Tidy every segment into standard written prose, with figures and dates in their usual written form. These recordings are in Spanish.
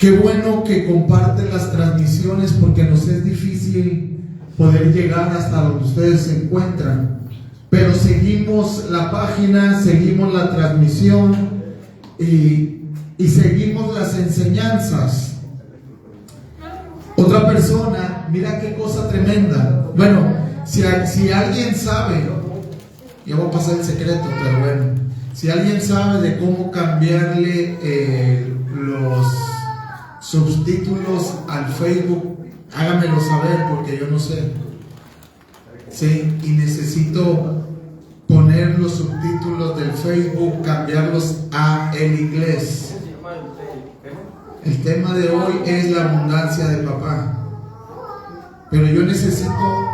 Qué bueno que comparten las transmisiones, porque nos es difícil poder llegar hasta donde ustedes se encuentran. Pero seguimos la página, seguimos la transmisión y seguimos las enseñanzas. Otra persona, mira qué cosa tremenda. Bueno, si alguien sabe, yo voy a pasar el secreto, pero bueno, si alguien sabe de cómo cambiarle los subtítulos al Facebook, hágamelo saber, porque yo no sé. Sí, y necesito poner los subtítulos del Facebook, cambiarlos a el inglés. El tema de hoy es la abundancia de papá. Pero yo necesito,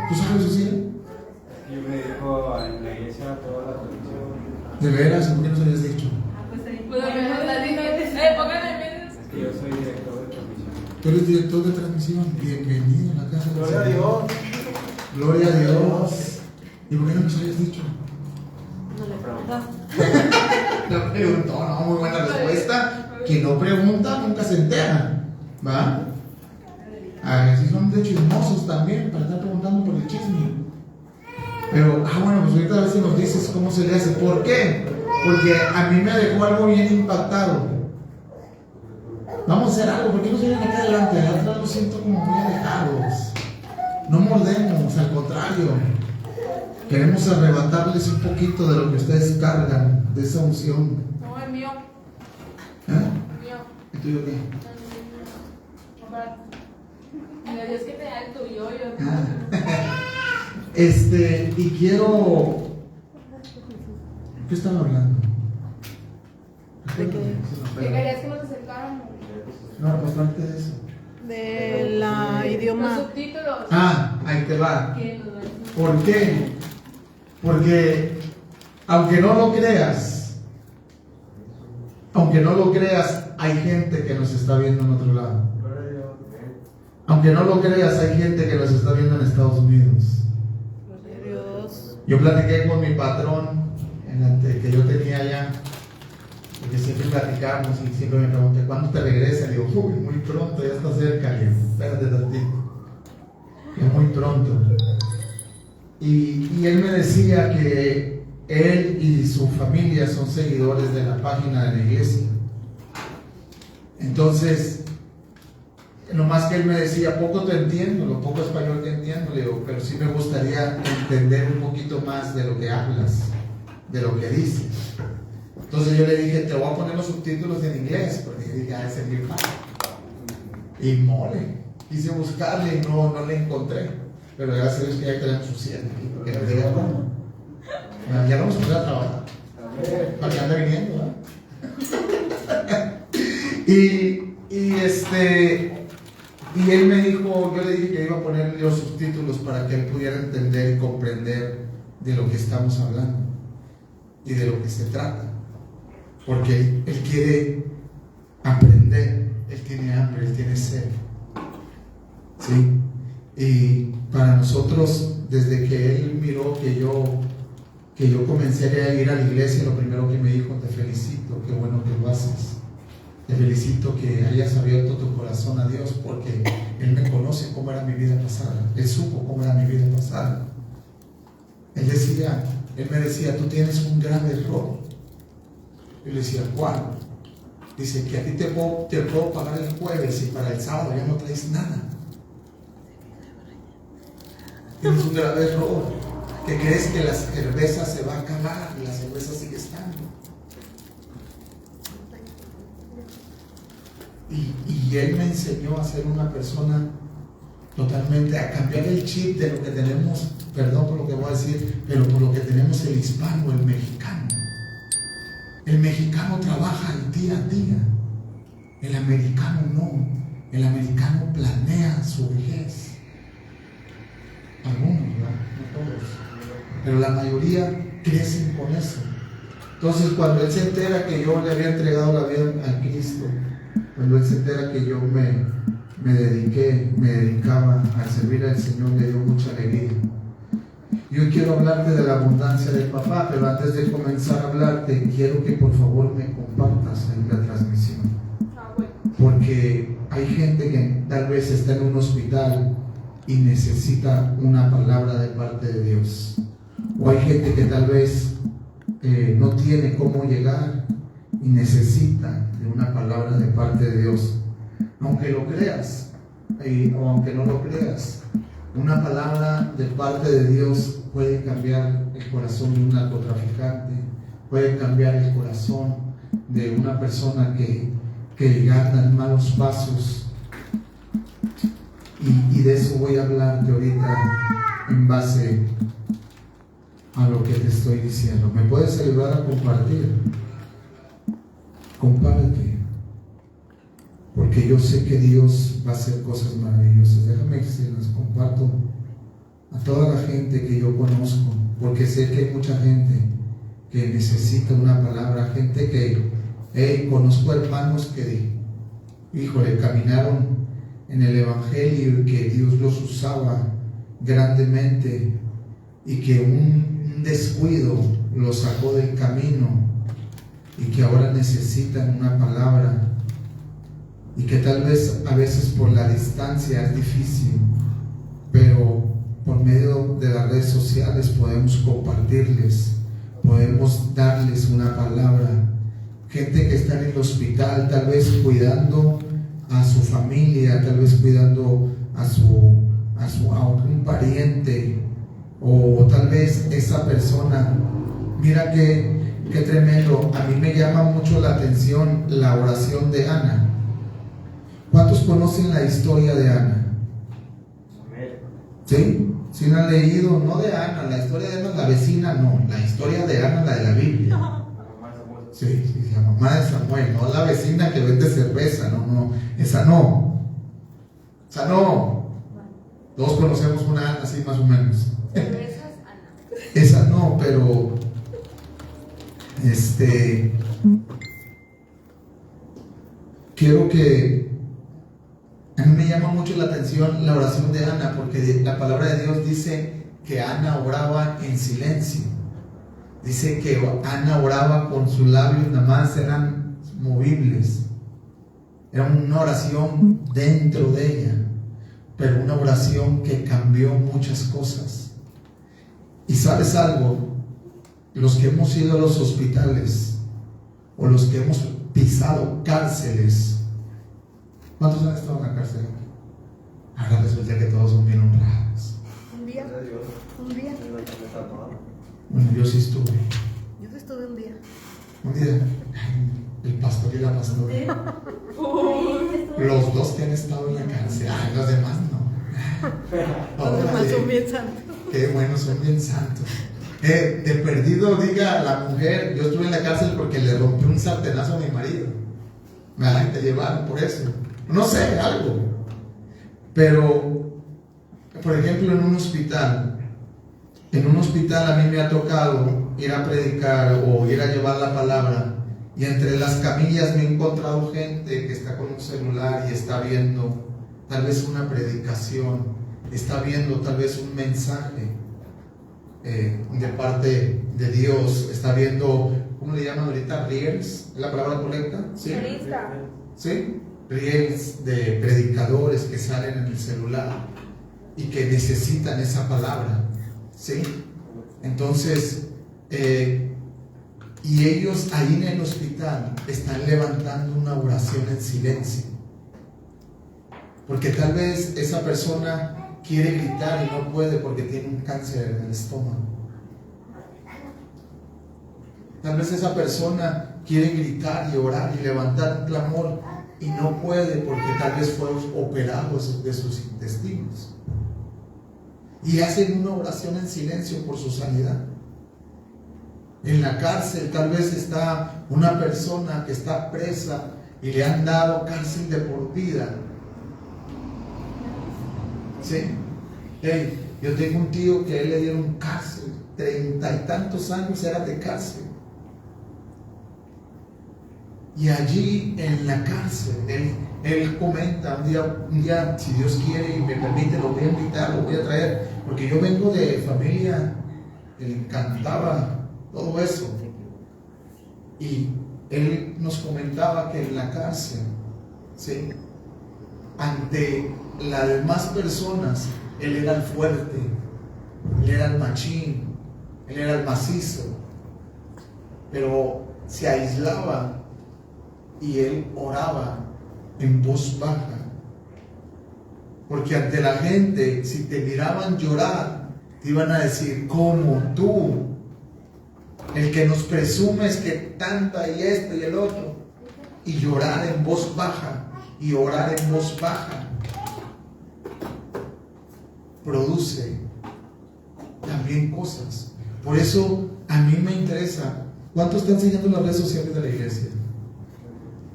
¿tú sabes eso, sí? Yo me dedico en la iglesia toda la tradición. ¿De veras? ¿Por qué nos habías dicho? Es que yo soy director de transmisión. Tú eres director de transmisión. Bienvenido a la casa del Gloria a Señor. Dios. Gloria a Dios. ¿Y por qué no nos habías dicho? No le preguntó. No preguntó, no, muy buena respuesta. Quien no pregunta nunca se entera, ¿va? Así son de chismosos también, para estar preguntando por el chisme. Pero, bueno, pues ahorita a ver si nos dices cómo se le hace. ¿Por qué? Porque a mí me dejó algo bien impactado. Vamos a hacer algo, ¿por qué no se vienen acá adelante? Atrás los siento como muy alejados. No mordemos, al contrario. Queremos arrebatarles un poquito de lo que ustedes cargan, de esa unción. No, es mío. Mío. ¿Y tuyo qué? Mira, Dios que te da el tuyo, Y quiero. ¿Qué están hablando? ¿De qué? ¿Qué querías que nos acercáramos? No, pues antes de eso. De la Los idioma. subtítulos. Ahí te va. ¿Qué nos va a decir? ¿Por qué? Porque aunque no lo creas, hay gente que nos está viendo en otro lado. Aunque no lo creas, hay gente que nos está viendo en Estados Unidos. Gloria a Dios. Yo platiqué con mi patrón que yo tenía allá, porque siempre platicamos y siempre me pregunté, ¿cuándo te regresas? Le digo, uy, muy pronto, ya está cerca. Le digo, espérate tantito, ya muy pronto. Y él me decía que él y su familia son seguidores de la página de la iglesia. Entonces, nomás que él me decía, poco te entiendo, lo poco español te entiendo, le digo, pero sí me gustaría entender un poquito más de lo que hablas, de lo que dices. Entonces yo le dije, te voy a poner los subtítulos en inglés, porque dije, ese es mi padre. Y mole, quise buscarle y no le encontré. Pero gracias a Dios que ya tenemos suficiente, porque nos diga cómo. Ya vamos a poner a trabajar. Para que ande viniendo, ¿verdad? Y él me dijo, yo le dije que iba a ponerle los subtítulos para que él pudiera entender y comprender de lo que estamos hablando y de lo que se trata. Porque él quiere aprender, él tiene hambre, él tiene sed. ¿Sí? Y para nosotros, desde que él miró que yo comencé a ir a la iglesia, lo primero que me dijo, te felicito, qué bueno que lo haces. Te felicito que hayas abierto tu corazón a Dios, porque Él me conoce cómo era mi vida pasada. Él supo cómo era mi vida pasada. Él me decía, tú tienes un grave error. Yo le decía, ¿cuál? Dice que a ti te puedo pagar el jueves y para el sábado ya no traes nada. Tienes un grave error, que crees que la cerveza se va a acabar y la cerveza sigue estando. Y él me enseñó a ser una persona totalmente, a cambiar el chip de lo que tenemos, perdón por lo que voy a decir, pero por lo que tenemos el hispano, el mexicano. El mexicano trabaja el día a día, el americano no. El americano planea su vejez. Algunos, ¿verdad? No todos, pero la mayoría crecen con eso. Entonces, cuando él se entera que yo le había entregado la vida a Cristo, cuando él se entera que yo me dedicaba a servir al Señor, le dio mucha alegría. Yo quiero hablarte de la abundancia del papá, pero antes de comenzar a hablarte, quiero que por favor me compartas en la transmisión. porque hay gente que tal vez está en un hospital y necesita una palabra de parte de Dios, o hay gente que tal vez no tiene cómo llegar y necesita de una palabra de parte de Dios. Aunque lo creas o aunque no lo creas, una palabra de parte de Dios puede cambiar el corazón de un narcotraficante, puede cambiar el corazón de una persona que anda en malos pasos. Y de eso voy a hablarte ahorita en base a lo que te estoy diciendo. ¿Me puedes ayudar a compartir? Comparte, porque yo sé que Dios va a hacer cosas maravillosas. Déjame que se las comparto a toda la gente que yo conozco, porque sé que hay mucha gente que necesita una palabra, gente que conozco hermanos que, híjole, caminaron en el Evangelio y que Dios los usaba grandemente, y que un descuido los sacó del camino, y que ahora necesitan una palabra, y que tal vez a veces por la distancia es difícil, pero por medio de las redes sociales podemos compartirles, podemos darles una palabra. Gente que está en el hospital, tal vez cuidando a su familia, tal vez cuidando a un pariente, o tal vez esa persona. Mira qué tremendo. A mí me llama mucho la atención la oración de Ana. ¿Cuántos conocen la historia de Ana? ¿Sí? ¿Sí la han leído? No de Ana, la historia de Ana, la vecina, no. La historia de Ana, la de la Biblia. Sí, la mamá de Samuel, no la vecina que vende cerveza, no, esa no. Esa no. Todos conocemos una Ana así más o menos. Esa no, pero quiero que a mí me llama mucho la atención la oración de Ana, porque la palabra de Dios dice que Ana oraba en silencio. Dice que Ana oraba con sus labios, nada más eran movibles. Era una oración dentro de ella, pero una oración que cambió muchas cosas. Y sabes algo, los que hemos ido a los hospitales o los que hemos pisado cárceles, ¿cuántos han estado en la cárcel? Ahora resulta que todos son bien honrados. Un día. Bueno, yo sí estuve. Yo estuve un día. Un día, el pastor y la pastora. Los dos que han estado en la cárcel. Ay, los demás no. Los demás son bien santos. Qué bueno, son bien santos. De perdido, diga la mujer, yo estuve en la cárcel porque le rompí un sartenazo a mi marido. Te llevaron por eso. No sé, algo. Pero, por ejemplo, en un hospital a mí me ha tocado ir a predicar o ir a llevar la palabra, y entre las camillas me he encontrado gente que está con un celular y está viendo tal vez una predicación, está viendo tal vez un mensaje de parte de Dios, está viendo, ¿cómo le llaman ahorita? ¿Reels? ¿Es la palabra correcta? ¿Sí? ¿Sí? Reels de predicadores que salen en el celular y que necesitan esa palabra. ¿Sí? Entonces, y ellos ahí en el hospital están levantando una oración en silencio, porque tal vez esa persona quiere gritar y no puede porque tiene un cáncer en el estómago. Tal vez esa persona quiere gritar y orar y levantar un clamor y no puede porque tal vez fue operado de sus intestinos. Y hacen una oración en silencio por su sanidad. En la cárcel tal vez está una persona que está presa y le han dado cárcel de por vida. ¿Sí? Hey, yo tengo un tío que a él le dieron cárcel, 30 y tantos años era de cárcel. Y allí en la cárcel, él comenta un día, si Dios quiere y me permite, lo voy a invitar, lo voy a traer, porque yo vengo de familia que le encantaba todo eso. Y él nos comentaba que en la cárcel ¿sí? Ante las demás personas, él era el fuerte, él era el machín, él era el macizo, pero se aislaba y él oraba en voz baja, porque ante la gente, si te miraban llorar, te iban a decir: ¿cómo tú? El que nos presumes que tanta y esto y el otro. Y llorar en voz baja y orar en voz baja produce también cosas. Por eso a mí me interesa. ¿Cuántos están siguiendo las redes sociales de la iglesia?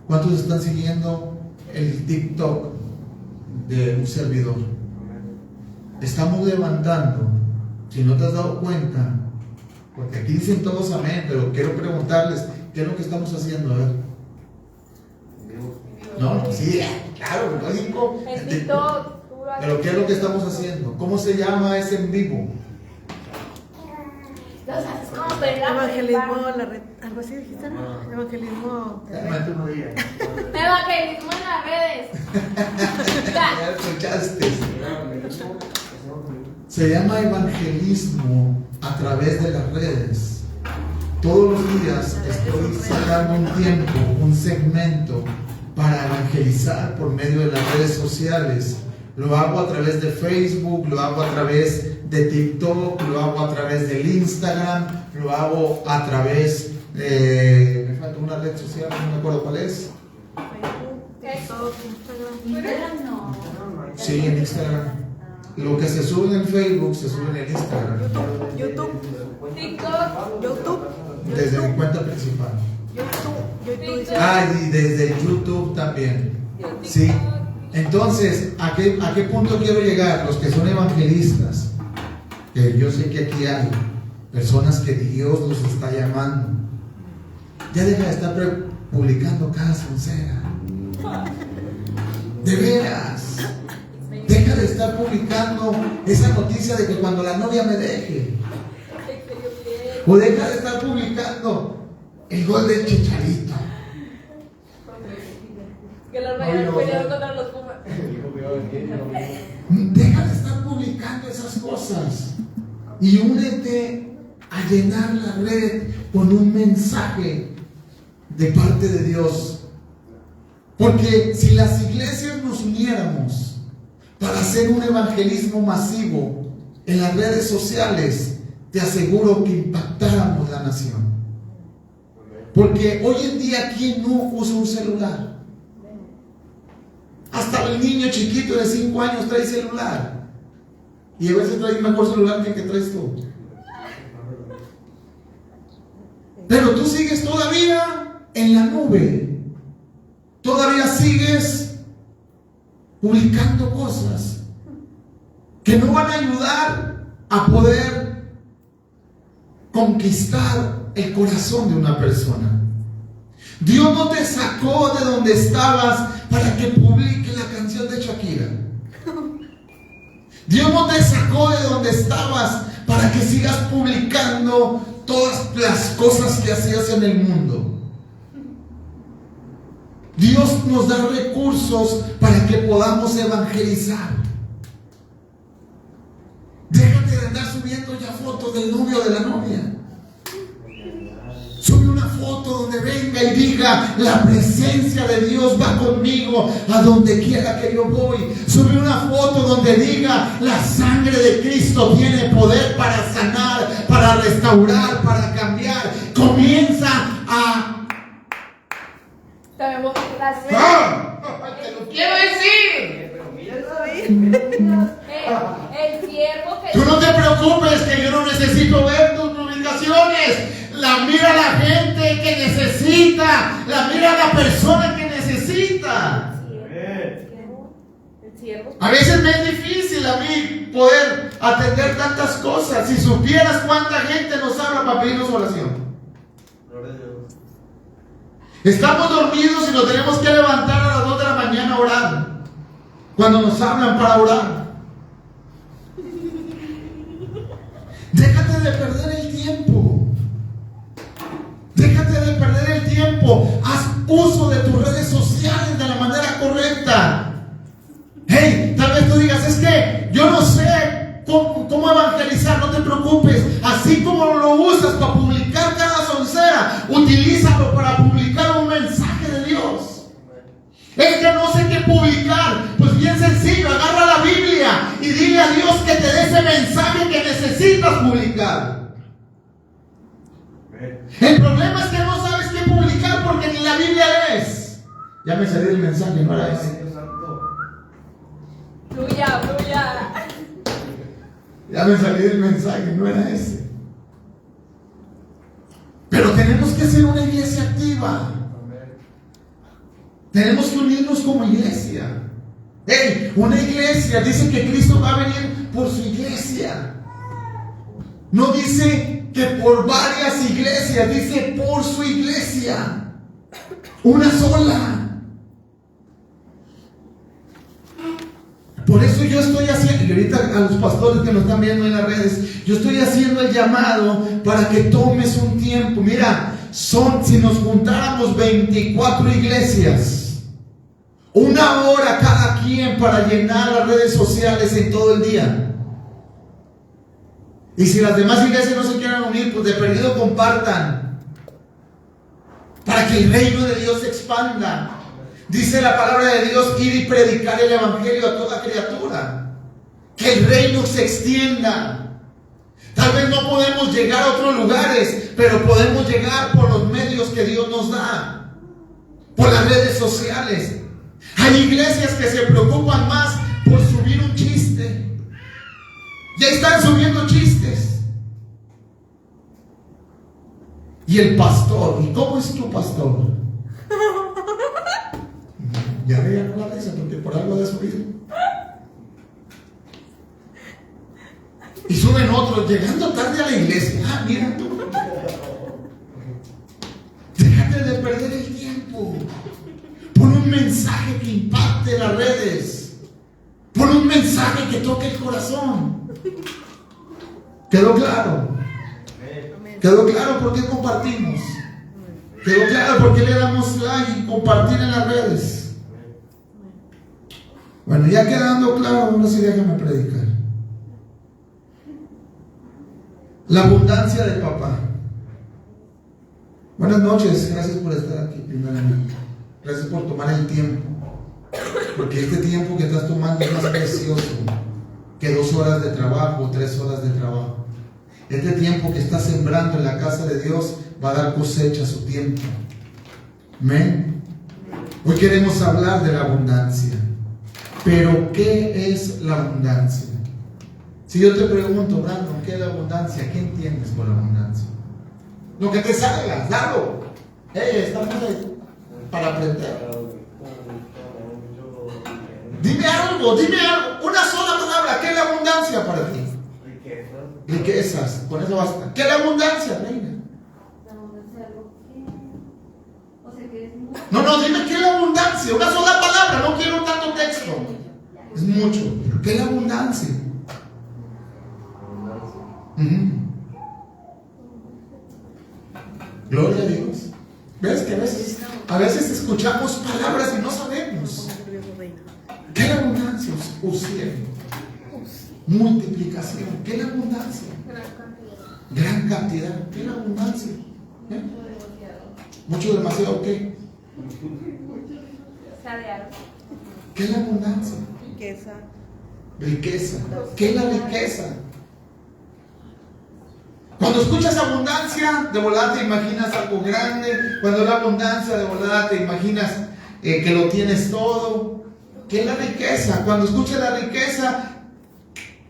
¿Cuántos están siguiendo el TikTok de un servidor? Estamos levantando, si no te has dado cuenta, porque aquí dicen todos amén, pero quiero preguntarles, ¿qué es lo que estamos haciendo? A ver. ¿No? Sí, claro, lógico. En TikTok. Pero ¿qué es lo que estamos haciendo? ¿Cómo se llama ese en vivo? Evangelismo, la red, algo así dijiste, ¿no? Evangelismo. Evangelismo en las redes. Ya escuchaste. Se llama evangelismo a través de las redes. Todos los días estoy sacando un tiempo, un segmento para evangelizar por medio de las redes sociales. Lo hago a través de Facebook, lo hago a través de TikTok, lo hago a través del Instagram, lo hago a través de... me falta una red social, no me acuerdo cuál es. TikTok, Instagram. No. Sí, en Instagram. Lo que se sube en el Facebook se sube en el Instagram. YouTube. TikTok. Desde mi cuenta principal. YouTube. Y desde YouTube también. Sí. Entonces, ¿a qué punto quiero llegar? Los que son evangelistas, que yo sé que aquí hay personas que Dios los está llamando. Ya deja de estar publicando cada soncera. De veras. Deja de estar publicando esa noticia de que cuando la novia me deje. O deja de estar publicando el gol del Chicharito. Que los Rayados pelearon contra los Pumas. Deja de estar publicando esas cosas y únete a llenar la red con un mensaje de parte de Dios. Porque si las iglesias nos uniéramos para hacer un evangelismo masivo en las redes sociales, te aseguro que impactáramos la nación. Porque hoy en día, ¿quién no usa un celular? Hasta el niño chiquito de 5 años trae celular. Y a veces trae mejor celular que el que traes tú. Pero tú sigues todavía en la nube. Todavía sigues publicando cosas que no van a ayudar a poder conquistar el corazón de una persona. Dios no te sacó de donde estabas para que publique la canción de Shakira. Dios no te sacó de donde estabas para que sigas publicando todas las cosas que hacías en el mundo. Dios nos da recursos para que podamos evangelizar. Déjate de andar subiendo ya fotos del novio o de la novia. Sube una foto donde venga y diga: la presencia de Dios va conmigo a donde quiera que yo voy. Sube una foto donde diga: la sangre de Cristo tiene poder para sanar, para restaurar, para cambiar. Comienza a... También vos las ¡Te lo quiero decir! El siervo que... Tú no te preocupes, que yo no necesito ver tus publicaciones. La mira la gente que necesita. La mira la persona que necesita. El siervo. A veces me es difícil a mí poder atender tantas cosas. Si supieras cuánta gente nos habla para pedirnos oración. Estamos dormidos y nos tenemos que levantar a las 2 de la mañana a orar. Cuando nos hablan para orar. Déjate de perder el tiempo. Déjate de perder el tiempo. Haz uso de tus redes sociales de la manera correcta. Hey, tal vez tú digas, es que yo no sé cómo evangelizar. No te preocupes. Así como lo usas para publicar cada soncera, utilízalo para publicar un mensaje de Dios. Es que no sé qué publicar. Pues bien sencillo, agarra la Biblia y dile a Dios que te dé ese mensaje que necesitas publicar. El problema es que no sabes qué publicar porque ni la Biblia lees. Ya me salí del mensaje, no era ese. Fluya, fluya. Ya me salí del mensaje, no era ese. Pero tenemos que ser una iglesia activa. Tenemos que unirnos como iglesia. Hey, una iglesia, dice que Cristo va a venir por su iglesia. No dice que por varias iglesias, dice por su iglesia. Una sola. Por eso yo estoy haciendo, y ahorita a los pastores que nos están viendo en las redes, yo estoy haciendo el llamado para que tomes un tiempo. Mira, si nos juntáramos 24 iglesias, 1 hora cada quien para llenar las redes sociales en todo el día. Y si las demás iglesias no se quieren unir, pues de perdido compartan, para que el reino de Dios se expanda. Dice la palabra de Dios, ir y predicar el evangelio a toda criatura. Que el reino se extienda. Tal vez no podemos llegar a otros lugares, pero podemos llegar por los medios que Dios nos da. Por las redes sociales. Hay iglesias que se preocupan más por subir un chiste. Ya están subiendo chistes. Y el pastor, ¿y cómo es tu pastor? Ya vean la risa porque por algo de subir. Y suben otros llegando tarde a la iglesia. Ah, mira tú. Déjate de perder el tiempo. Pon un mensaje que impacte las redes. Pon un mensaje que toque el corazón. ¿Quedó claro? ¿Quedó claro por qué compartimos? ¿Quedó claro por qué le damos like y compartir en las redes? Bueno, ya quedando claro, ahora sí déjame predicar. La abundancia del papá. Buenas noches, gracias por estar aquí primeramente. Gracias por tomar el tiempo. Porque este tiempo que estás tomando es más precioso que 2 horas de trabajo, 3 horas de trabajo. Este tiempo que estás sembrando en la casa de Dios va a dar cosecha a su tiempo. Amén. Hoy queremos hablar de la abundancia. Pero ¿qué es la abundancia? Si yo te pregunto, Brandon, ¿qué es la abundancia? ¿Qué entiendes por abundancia? Lo que te salga, dalo. Estamos ahí para aprender. Dime algo, una sola palabra. ¿Qué es la abundancia para ti? Riquezas, con eso basta. ¿Qué es la abundancia, reina? La abundancia es algo que, o sea, que es mucho. No, dime qué es la abundancia. Una sola palabra, no quiero tanto texto. Es mucho. ¿Qué es la abundancia? Gloria a Dios. ¿Ves que a veces escuchamos palabras y no sabemos? ¿Qué es la abundancia? Usiel. Multiplicación. ¿Qué es la abundancia? Gran cantidad. ¿Qué es la abundancia? Mucho demasiado. ¿Qué? ¿Qué es la abundancia? Riqueza. ¿Qué es la riqueza? Cuando escuchas abundancia, de volada te imaginas algo grande. Cuando la abundancia, de volada te imaginas que lo tienes todo. ¿Qué es la riqueza? Cuando escuchas la riqueza,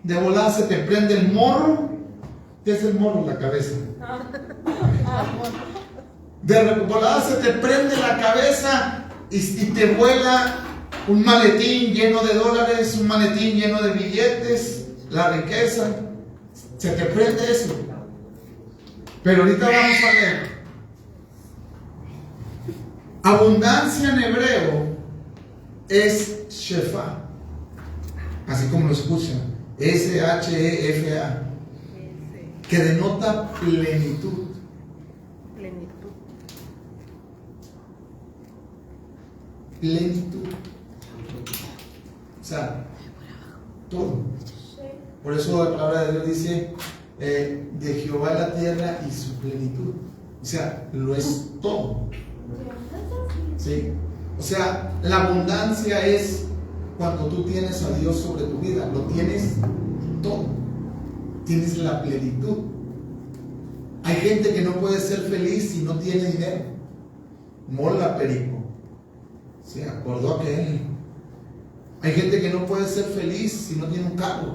de volada se te prende el morro. ¿Qué es el morro? La cabeza. De volada se te prende la cabeza y te vuela un maletín lleno de dólares, un maletín lleno de billetes, la riqueza. Se te prende eso. Pero ahorita vamos a ver. Abundancia en hebreo es Shefa. Así como lo escuchan. S-H-E-F-A. Que denota plenitud. Plenitud. O sea, todo. Por eso la palabra de Dios dice, de Jehová la tierra y su plenitud. O sea, lo es todo. ¿Sí? O sea, la abundancia es cuando tú tienes a Dios sobre tu vida. Lo tienes todo. Tienes la plenitud. Hay gente que no puede ser feliz si no tiene dinero. Mola perico. Se acordó aquel. Hay gente que no puede ser feliz si no tiene un carro.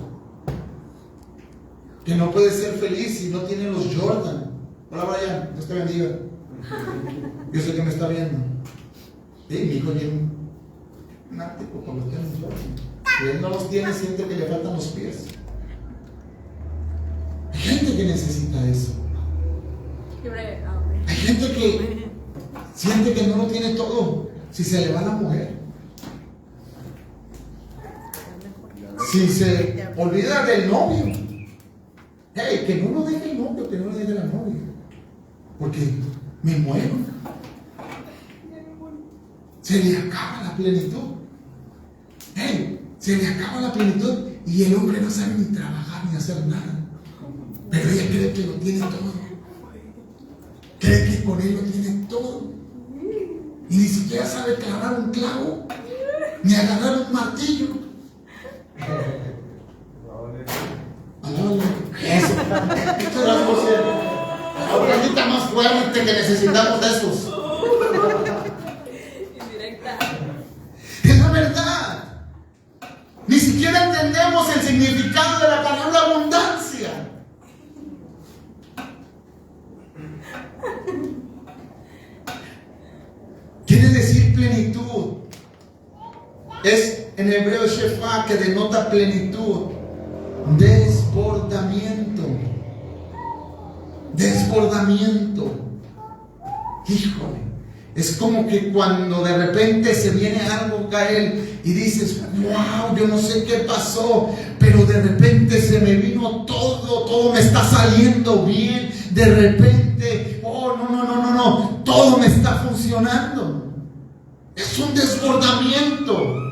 Que no puede ser feliz si no tiene los Jordan. Hola Brian, Dios te bendiga. Yo sé que me está viendo. Sí, mi hijo tiene un ático con los tenis Jordan. Si él no los tiene, siente que le faltan los pies. Hay gente que necesita eso. Hay gente que siente que no lo tiene todo si se le va la mujer. Si se olvida del novio. Hey, que no lo deje el novio, que no lo deje la novia. Porque me muero. Se le acaba la plenitud. Hey, se le acaba la plenitud y el hombre no sabe ni trabajar ni hacer nada. Pero ella cree que lo tiene todo. Cree que con él lo tiene todo. Y ni siquiera sabe clavar un clavo, ni agarrar un martillo. Eso. Esto es la cosa. Ahorita más fuerte que necesitamos de esos. Indirecta. Es la verdad. Ni siquiera entendemos el significado de la palabra abundancia. Quiere decir plenitud. Es en hebreo shefá, que denota plenitud. Desbordamiento. Desbordamiento. Híjole. Es como que cuando de repente se viene algo a él y dices, wow, yo no sé qué pasó, pero de repente se me vino todo me está saliendo bien. De repente, oh, no, todo me está funcionando. Es un desbordamiento.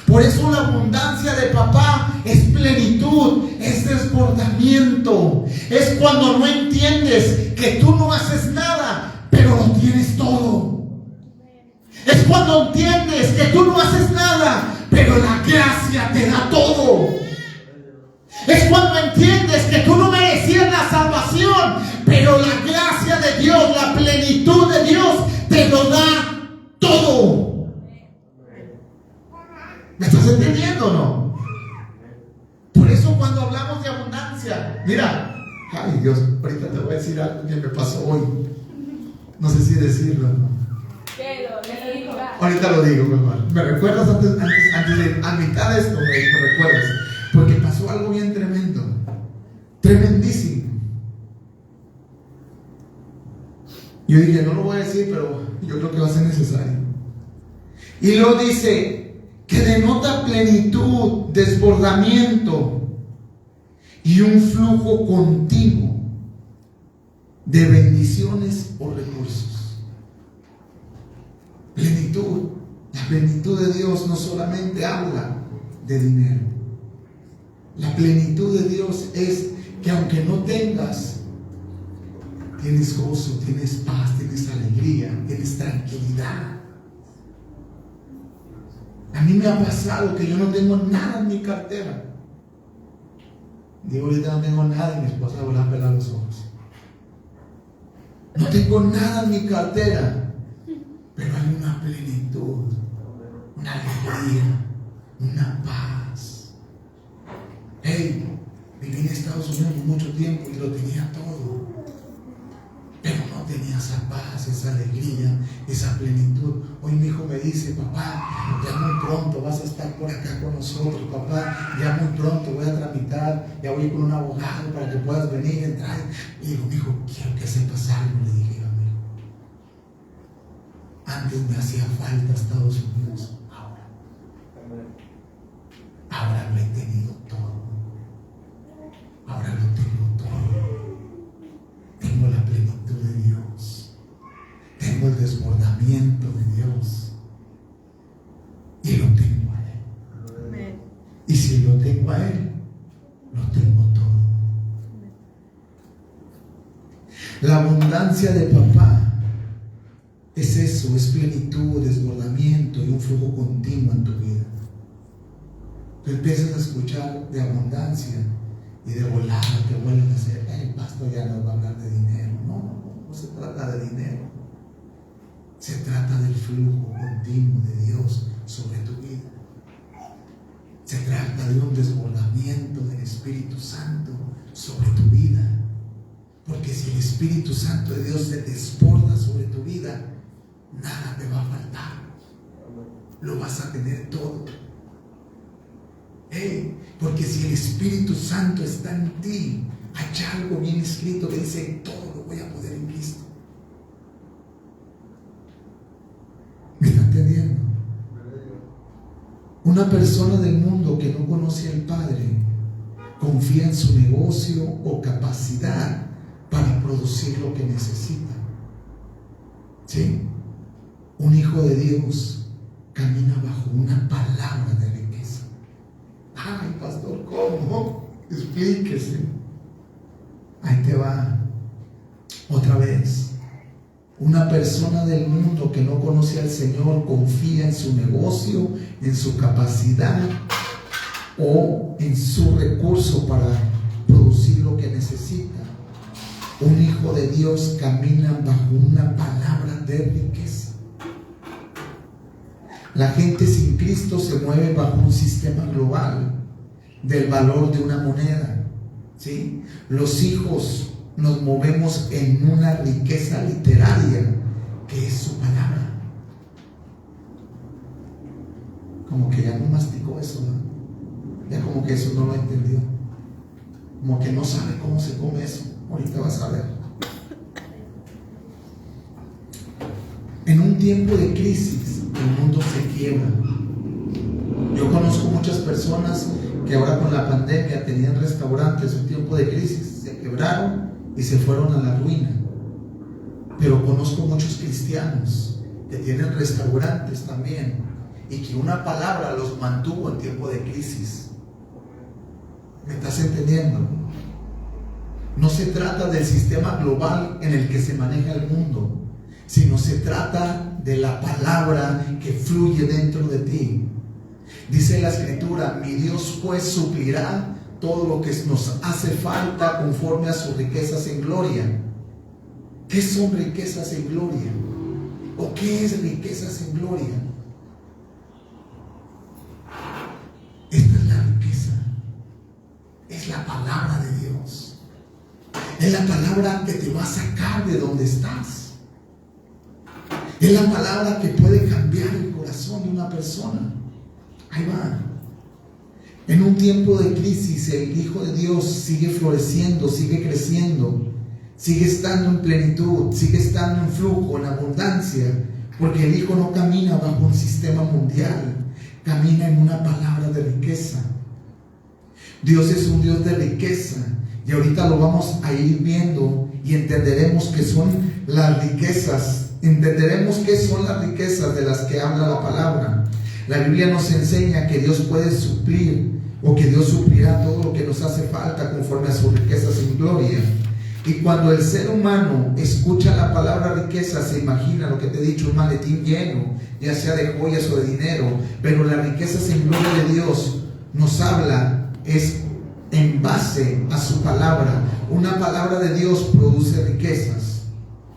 Por eso la abundancia de papá es plenitud, es desbordamiento. Es cuando no entiendes que tú no haces nada, pero lo tienes todo. Es cuando entiendes que tú no haces nada, pero la gracia te da todo. Es cuando entiendes que tú no merecías la salvación, pero la gracia de Dios, la plenitud de Dios te lo da todo. ¿Me estás entendiendo o no? Por eso cuando hablamos de abundancia, mira, ay Dios, ahorita te voy a decir algo que me pasó hoy. No sé si decirlo o no. Que lo diga. Ahorita lo digo, mejor. ¿Me recuerdas antes de a mitad de esto? Me recuerdas. Porque pasó algo bien tremendo. Tremendísimo. Yo dije, no lo voy a decir, pero yo creo que va a ser necesario. Y luego dice que denota plenitud, desbordamiento y un flujo continuo de bendiciones o recursos. Plenitud. La plenitud de Dios no solamente habla de dinero. La plenitud de Dios es que aunque no tengas, tienes gozo, tienes paz, tienes alegría, tienes tranquilidad. A mí me ha pasado que yo no tengo nada en mi cartera. Digo, ahorita no tengo nada y mi esposa me va a pelar los ojos. No tengo nada en mi cartera, pero hay una plenitud, una alegría, una paz. Hey, viví en Estados Unidos por mucho tiempo y lo tenía todo, pero no tenía esa paz, esa alegría, esa plenitud. Hoy mi hijo me dice, papá, ya muy pronto vas a estar por acá con nosotros, papá, ya muy pronto voy a tramitar, ya voy con un abogado para que puedas venir, entrar. Y digo, mi hijo, quiero que sepas algo, le dije a mi hijo. Antes me hacía falta Estados Unidos, ahora lo he tenido todo. Ahora lo tengo todo. Tengo la plenitud de Dios. Tengo el desbordamiento de Dios. Y lo tengo a Él. tengo a Él, lo tengo todo. La abundancia de papá es eso, es plenitud, desbordamiento y un flujo continuo en tu vida. Tú empiezas a escuchar de abundancia y de volada te vuelven a decir, el pastor ya nos va a hablar de dinero. No se trata de dinero. Se trata del flujo continuo de Dios sobre tu vida. Se trata de un desbordamiento del Espíritu Santo sobre tu vida. Porque si el Espíritu Santo de Dios se desborda sobre tu vida, nada te va a faltar. Lo vas a tener todo. Porque si el Espíritu Santo está en ti, hay algo bien escrito que dice, todo lo voy a poder en Cristo. ¿Me está entendiendo? Una persona del mundo que no conoce al Padre confía en su negocio o capacidad para producir lo que necesita. ¿Sí? Un hijo de Dios camina bajo una palabra de riqueza. Ay, pastor, ¿cómo? Explíquese. Ahí te va. Otra vez. Una persona del mundo que no conoce al Señor confía en su negocio, en su capacidad o en su recurso para producir lo que necesita. Un hijo de Dios camina bajo una palabra de riqueza. La gente sin Cristo se mueve bajo un sistema global del valor de una moneda. ¿Sí? Los hijos nos movemos en una riqueza literaria que es su palabra. Como que ya no masticó eso, ¿no? Ya como que eso no lo entendió. Como que no sabe cómo se come eso. Ahorita vas a ver. En un tiempo de crisis, el mundo se quiebra. Yo conozco muchas personas que ahora con la pandemia tenían restaurantes, un tiempo de crisis, se quebraron y se fueron a la ruina. Pero conozco muchos cristianos que tienen restaurantes también y que una palabra los mantuvo en tiempo de crisis. ¿Me estás entendiendo? No se trata del sistema global en el que se maneja el mundo, sino se trata de la palabra que fluye dentro de ti. Dice la Escritura, mi Dios pues suplirá todo lo que nos hace falta conforme a sus riquezas en gloria. ¿Qué son riquezas en gloria? ¿O qué es riquezas en gloria? Esta es la riqueza. Es la palabra de Dios. Es la palabra que te va a sacar de donde estás. Es la palabra que puede cambiar el corazón de una persona. Ahí va. En un tiempo de crisis, el Hijo de Dios sigue floreciendo, sigue creciendo, sigue estando en plenitud, sigue estando en flujo, en abundancia, porque el Hijo no camina bajo un sistema mundial, camina en una palabra de riqueza. Dios es un Dios de riqueza, y ahorita lo vamos a ir viendo y entenderemos qué son las riquezas, entenderemos qué son las riquezas de las que habla la palabra. La Biblia nos enseña que Dios puede suplir o que Dios suplirá todo lo que nos hace falta conforme a sus riquezas en gloria. Y cuando el ser humano escucha la palabra riqueza, se imagina lo que te he dicho, un maletín lleno, ya sea de joyas o de dinero, pero las riquezas en gloria de Dios nos habla, es en base a su palabra. Una palabra de Dios produce riquezas.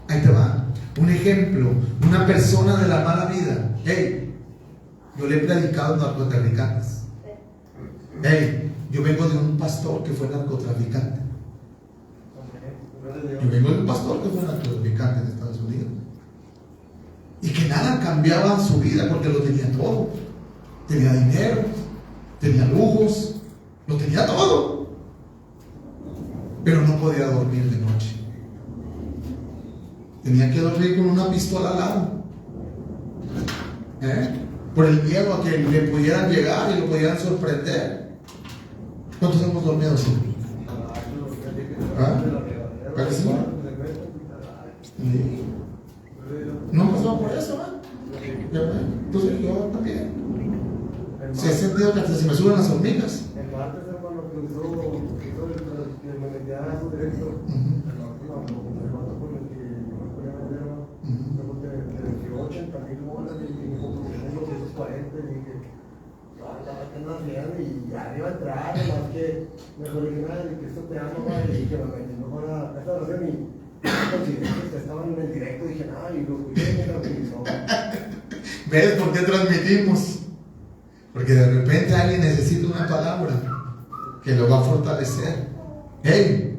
Ahí te va. Un ejemplo, una persona de la mala vida. Yo le he predicado a narcotraficantes. Yo vengo de un pastor que fue narcotraficante. Yo vengo de un pastor que fue narcotraficante en Estados Unidos. Y que nada cambiaba en su vida porque lo tenía todo. Tenía dinero, tenía lujos, lo tenía todo. Pero no podía dormir de noche. Tenía que dormir con una pistola al lado. Por el miedo a que le pudieran llegar y lo pudieran sorprender. ¿Cuántos hemos dormido así? ¿Parece? ¿Sí? ¿No pasó por eso? Entonces yo también. Se ha sentido que hasta se me suben las hormigas. martes, hermano, que usó que me metía a su directo. El vato con el que yo me podía vender, ¿no? De 80,000 bolas y me compré 240 y dije, ¿qué andas haciendo? Y ya iba a entrar, más que mejor que nada, y que esto te ama, y que me metí mejor a esta oración y consideré que estaban en el directo, dije, y lo escuché y me tranquilizó. ¿Ves por qué transmitimos? Porque de repente alguien necesita una palabra que lo va a fortalecer. Él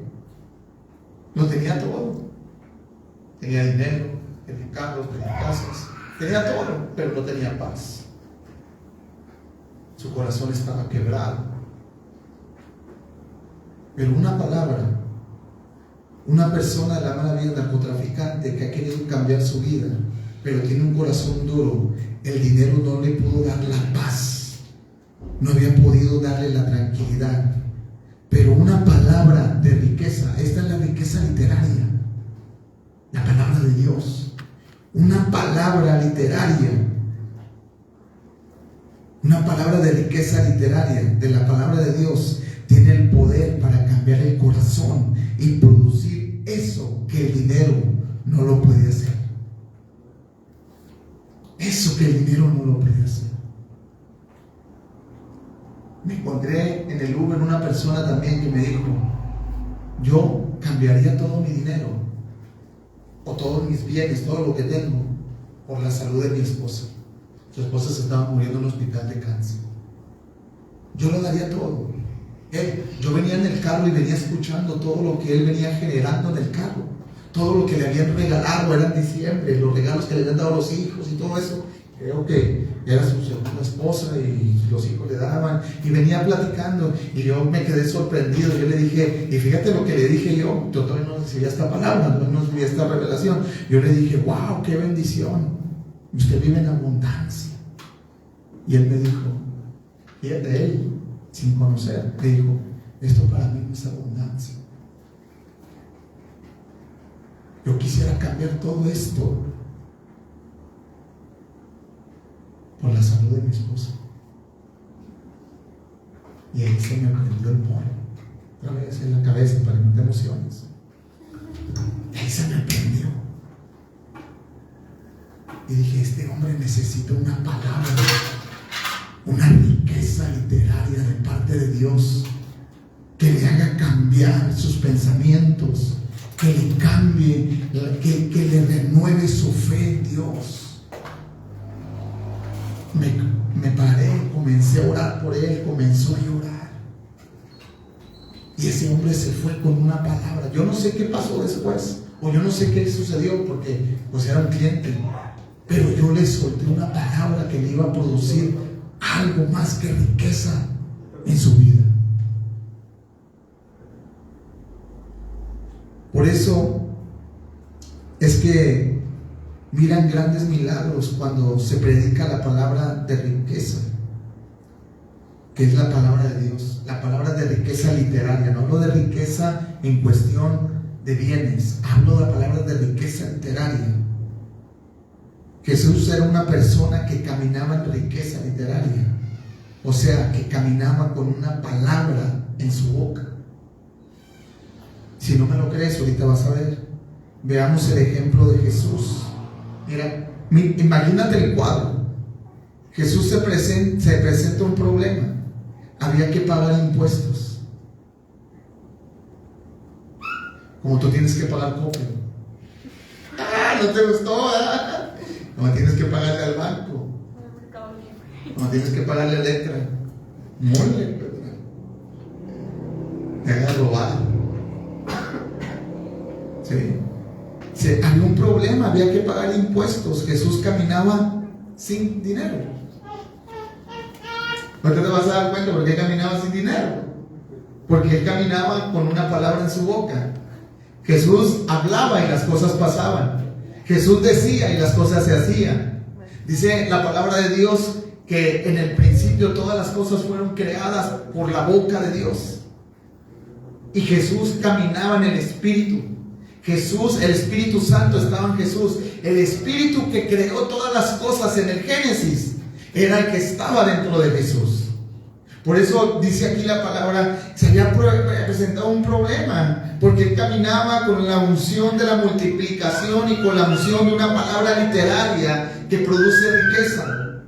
lo tenía todo. Tenía dinero, tenía carros, tenía casas, tenía todo, pero no tenía paz. Su corazón estaba quebrado. Pero una palabra, una persona de la mala vida, narcotraficante, que ha querido cambiar su vida, pero tiene un corazón duro, el dinero no le pudo dar la paz, no había podido darle la tranquilidad. Pero una palabra de riqueza, esta es la riqueza literaria, la palabra de Dios, una palabra literaria, una palabra de riqueza literaria de la palabra de Dios tiene el poder para cambiar el corazón y producir eso que el dinero no lo puede hacer. Eso que el dinero no lo puede hacer. Me encontré en el Uber una persona también que me dijo, yo cambiaría todo mi dinero o todos mis bienes, todo lo que tengo, por la salud de mi esposa. Su esposa se estaba muriendo en un hospital de cáncer. Yo lo daría todo. Yo venía en el carro y venía escuchando todo lo que él venía generando en el carro, todo lo que le habían regalado, era en diciembre, los regalos que le habían dado a los hijos y todo eso. Creo que era su segunda esposa y los hijos le daban, y venía platicando y yo me quedé sorprendido. Yo le dije, y fíjate lo que le dije yo todavía no recibía esta palabra, no recibía esta revelación. Yo le dije, wow, qué bendición, usted vive en abundancia. Y él me dijo, fíjate, él sin conocer, me dijo, esto para mí no es abundancia. Yo quisiera cambiar todo esto por la salud de mi esposa. Y ahí se me prendió el polvo otra vez en la cabeza para que no te emociones. Y ahí se me prendió. Y dije, este hombre necesita una palabra, una riqueza literaria de parte de Dios que le haga cambiar sus pensamientos, que le cambie, que le renueve su fe en Dios. Me paré, comencé a orar por él, comenzó a llorar. Y ese hombre se fue con una palabra. Yo no sé qué pasó después, o yo no sé qué sucedió, porque pues era un cliente. Pero yo le solté una palabra que le iba a producir algo más que riqueza en su vida. Por eso es que miran grandes milagros cuando se predica la palabra de riqueza, que es la palabra de Dios, la palabra de riqueza literaria. No hablo de riqueza en cuestión de bienes, hablo de la palabra de riqueza literaria. Jesús era una persona que caminaba en riqueza literaria, o sea, que caminaba con una palabra en su boca. Si no me lo crees, ahorita vas a ver. Veamos el ejemplo de Jesús. Mira, imagínate el cuadro. Jesús se presenta un problema. Había que pagar impuestos. Como tú tienes que pagar copio. ¿No te gustó? No, tienes que pagarle al banco. No, tienes que pagarle a Letra. Mole, te haga robar. Sí. Había un problema, había que pagar impuestos. Jesús caminaba sin dinero. ¿No te vas a dar cuenta por qué caminaba sin dinero? Porque él caminaba con una palabra en su boca. Jesús hablaba y las cosas pasaban. Jesús decía y las cosas se hacían. Dice la palabra de Dios que en el principio todas las cosas fueron creadas por la boca de Dios. Y Jesús caminaba en el Espíritu. Jesús, el Espíritu Santo estaba en Jesús. El Espíritu que creó todas las cosas en el Génesis era el que estaba dentro de Jesús. Por eso dice aquí la palabra, se había presentado un problema, porque él caminaba con la unción de la multiplicación y con la unción de una palabra literaria que produce riqueza.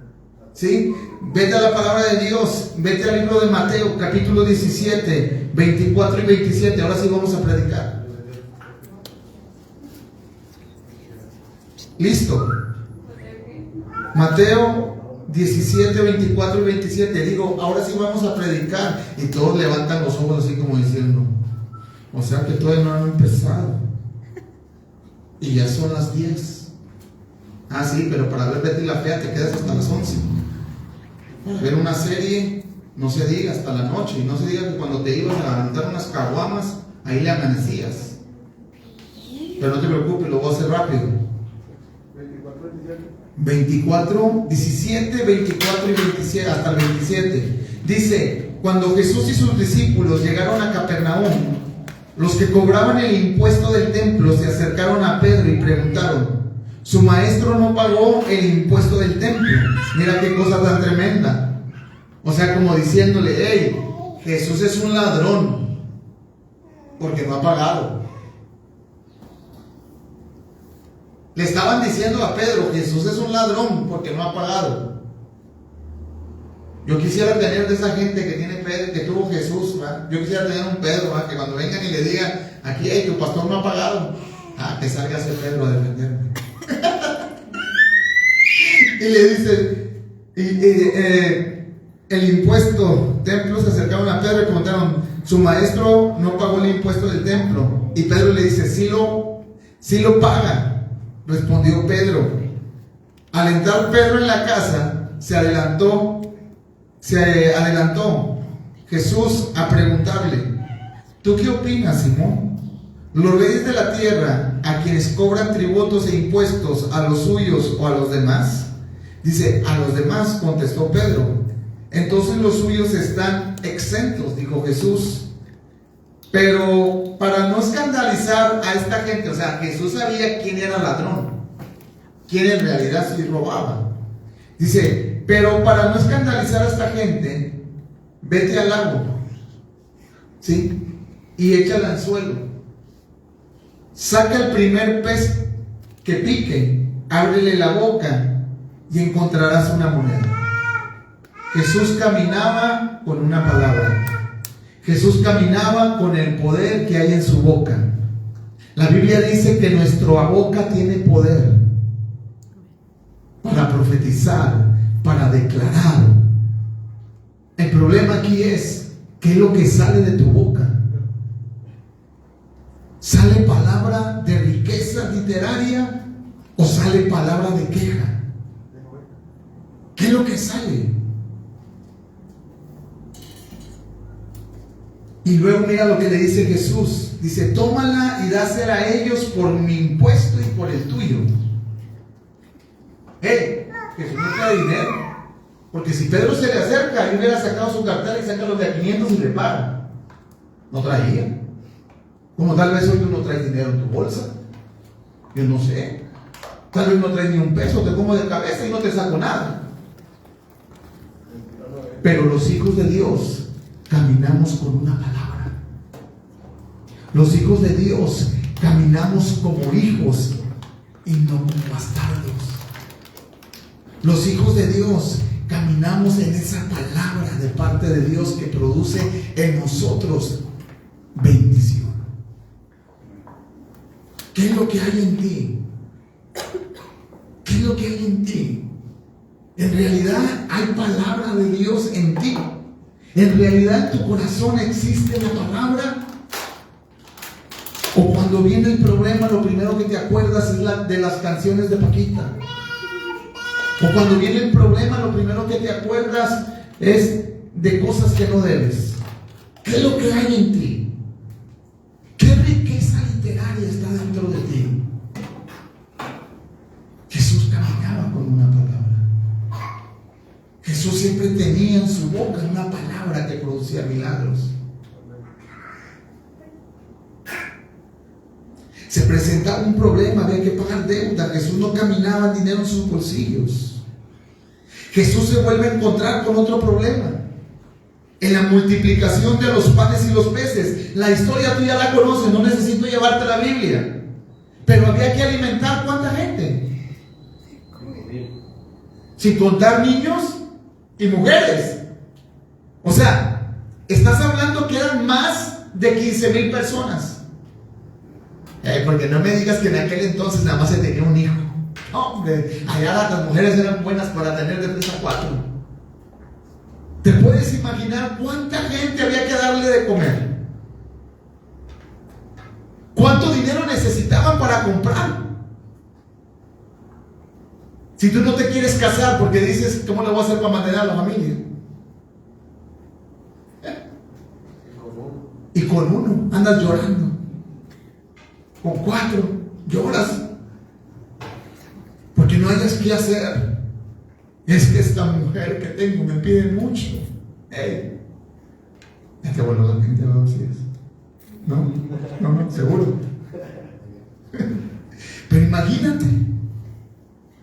¿Sí? Vete a la palabra de Dios, vete al libro de Mateo, capítulo 17, 24 y 27. Ahora sí vamos a predicar. ¿Listo? Mateo 17, 24 y 27. Digo, ahora sí vamos a predicar. Y todos levantan los ojos así como diciendo, o sea que todavía no han empezado. Y ya son las 10. Ah, sí, pero para ver Betty la Fea te quedas hasta las 11. Para ver una serie, no se diga hasta la noche. Y no se diga que cuando te ibas a levantar unas caguamas, ahí le amanecías. Pero no te preocupes, lo voy a hacer rápido. 24, 17, 24 y 27, hasta el 27. Dice, cuando Jesús y sus discípulos llegaron a Capernaum, los que cobraban el impuesto del templo se acercaron a Pedro y preguntaron, ¿su maestro no pagó el impuesto del templo? Mira qué cosa tan tremenda. O sea, como diciéndole, hey, Jesús es un ladrón porque no ha pagado. Le estaban diciendo a Pedro, Jesús es un ladrón porque no ha pagado. Yo quisiera tener de esa gente que tiene Pedro, que tuvo Jesús, ¿verdad? Yo quisiera tener un Pedro, ¿verdad? Que cuando vengan y le digan, aquí, hey, tu pastor no ha pagado, que salga ese Pedro a defenderme. Y le dice, el impuesto, templo, se acercaron a Pedro y preguntaron, su maestro no pagó el impuesto del templo. Y Pedro le dice, sí lo paga. Respondió Pedro. Al entrar Pedro en la casa, se adelantó Jesús a preguntarle, ¿tú qué opinas, Simón? ¿Los reyes de la tierra, a quienes cobran tributos e impuestos, a los suyos o a los demás? Dice, a los demás, contestó Pedro. Entonces los suyos están exentos, dijo Jesús. Pero para no escandalizar a esta gente, o sea, Jesús sabía quién era ladrón, quién en realidad sí robaba. Dice, pero para no escandalizar a esta gente, vete al lago, ¿sí? Y echa el anzuelo. Saca el primer pez que pique, ábrele la boca y encontrarás una moneda. Jesús caminaba con una palabra. Jesús caminaba con el poder que hay en su boca. La Biblia dice que nuestra boca tiene poder para profetizar, para declarar. El problema aquí es, ¿qué es lo que sale de tu boca? ¿Sale palabra de riqueza literaria o sale palabra de queja? ¿Qué es lo que sale? Y luego mira lo que le dice Jesús. Dice, tómala y dásela a ellos por mi impuesto y por el tuyo. Jesús no trae dinero. Porque si Pedro se le acerca y hubiera sacado su cartera y saca los de a 500 y le paga, no traía. Como tal vez hoy tú no traes dinero en tu bolsa. Yo no sé. Tal vez no traes ni un peso, te como de cabeza y no te saco nada. Pero los hijos de Dios caminamos con una palabra. Los hijos de Dios caminamos como hijos y no como bastardos. Los hijos de Dios caminamos en esa palabra de parte de Dios que produce en nosotros bendición. ¿Qué es lo que hay en ti? ¿Qué es lo que hay en ti? En realidad hay palabra de Dios en ti. En realidad en tu corazón existe la palabra. O cuando viene el problema, lo primero que te acuerdas es de las canciones de Paquita. O cuando viene el problema, lo primero que te acuerdas es de cosas que no debes. ¿Qué es lo que hay en ti? ¿Qué riqueza literaria está dentro de ti? Jesús caminaba con una palabra. Jesús siempre tenía en su boca una palabra que producía milagros. Se presentaba un problema, había que pagar deuda. Jesús no caminaba dinero en sus bolsillos. Jesús se vuelve a encontrar con otro problema. En la multiplicación de los panes y los peces. La historia tú ya la conoces, no necesito llevarte la Biblia. Pero había que alimentar ¿cuánta gente? Sin contar niños y mujeres. O sea, estás hablando que eran más de 15,000 personas. Porque no me digas que en aquel entonces nada más se tenía un hijo. Hombre, allá las mujeres eran buenas para tener de 3 a 4. ¿Te puedes imaginar cuánta gente había que darle de comer? ¿Cuánto dinero necesitaban para comprar? Si tú no te quieres casar porque dices, ¿cómo le voy a hacer para mantener a la familia? Y con uno andas llorando. Con 4 lloras. Porque no hayas qué hacer. Es que esta mujer que tengo me pide mucho. Ya te vuelvo a la gente, ¿no? Si es. No, seguro. Pero imagínate.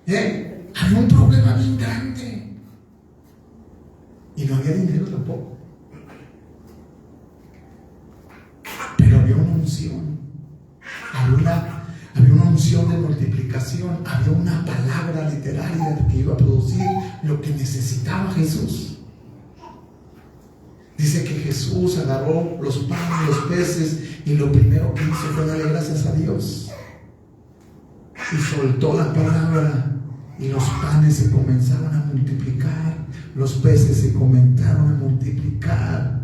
Había un problema bien grande. Y no había dinero tampoco. Pero había una unción. Había una unción de multiplicación. Había una palabra literaria que iba a producir lo que necesitaba Jesús. Dice que Jesús agarró los panes, los peces, y lo primero que hizo fue darle gracias a Dios. Y soltó la palabra, y los panes se comenzaron a multiplicar, los peces se comenzaron a multiplicar.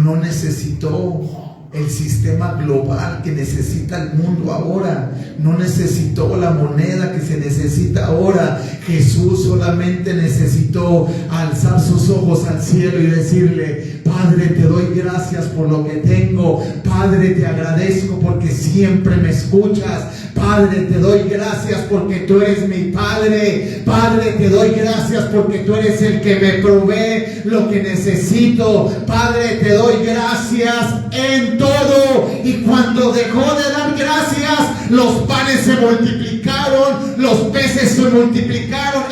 No necesitó el sistema global que necesita el mundo ahora. No necesitó la moneda que se necesita ahora. Jesús solamente necesitó alzar sus ojos al cielo y decirle: Padre, te doy gracias por lo que tengo. Padre, te agradezco porque siempre me escuchas. Padre, te doy gracias porque tú eres mi Padre. Padre, te doy gracias porque tú eres el que me provee lo que necesito. Padre, te doy gracias en todo. Y cuando dejó de dar gracias, los panes se multiplicaron, los peces se multiplicaron.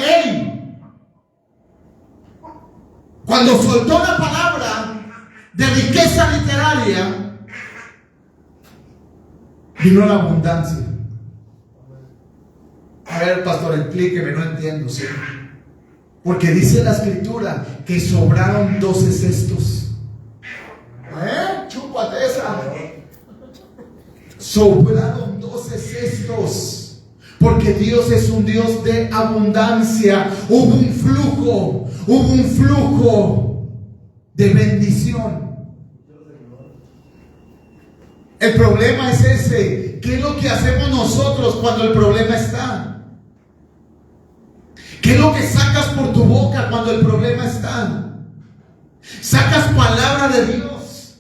Cuando soltó la palabra de riqueza literaria, vino la abundancia. A ver, pastor, explíqueme, no entiendo, ¿sí? Porque dice la escritura que sobraron 12 cestos. Chúpate esa. Sobraron 12 cestos. Porque Dios es un Dios de abundancia. Hubo un flujo de bendición. El problema es ese. ¿Qué es lo que hacemos nosotros cuando el problema está? ¿Qué es lo que sacas por tu boca cuando el problema está? ¿Sacas palabra de Dios?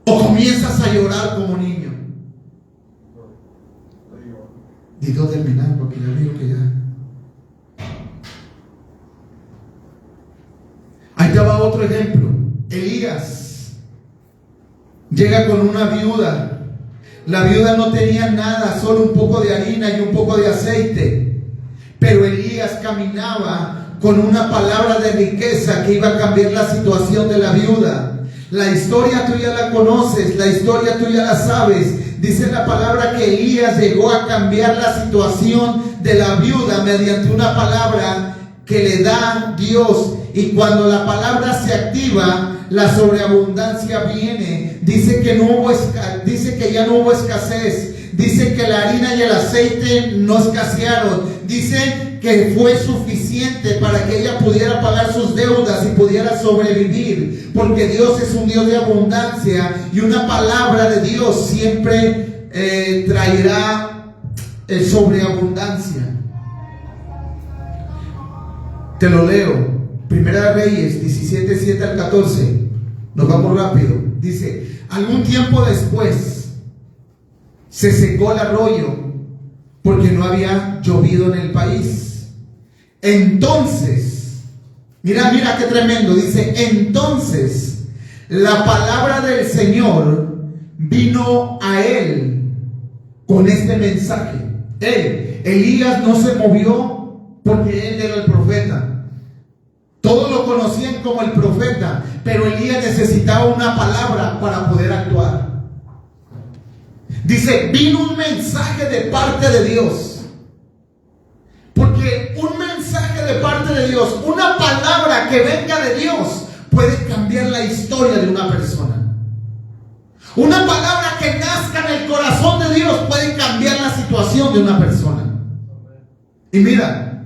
¿O comienzas a llorar como niño? Digo terminar porque yo digo que ya. Ahí te va otro ejemplo. Elías llega con una viuda. La viuda no tenía nada, solo un poco de harina y un poco de aceite. Pero Elías caminaba con una palabra de riqueza que iba a cambiar la situación de la viuda. La historia tú ya la conoces, la historia tú ya la sabes. Dice la palabra que Elías llegó a cambiar la situación de la viuda mediante una palabra que le da Dios. Y cuando la palabra se activa, la sobreabundancia viene. Dice que ya no hubo escasez. Dice que la harina y el aceite no escasearon. Dice que fue suficiente para que ella pudiera pagar sus deudas y pudiera sobrevivir. Porque Dios es un Dios de abundancia. Y una palabra de Dios siempre traerá sobreabundancia. Te lo leo. Primera Reyes 17, 7 al 14. Nos vamos rápido. Dice: algún tiempo después se secó el arroyo porque no había llovido en el país. Entonces, mira qué tremendo. Dice: entonces la palabra del Señor vino a él con este mensaje. Elías no se movió porque él era el profeta. Todos lo conocían como el profeta, pero Elías necesitaba una palabra para poder actuar. Dice, vino un mensaje de parte de Dios. Porque un mensaje de parte de Dios, una palabra que venga de Dios, puede cambiar la historia de una persona. Una palabra que nazca en el corazón de Dios puede cambiar la situación de una persona. Y mira,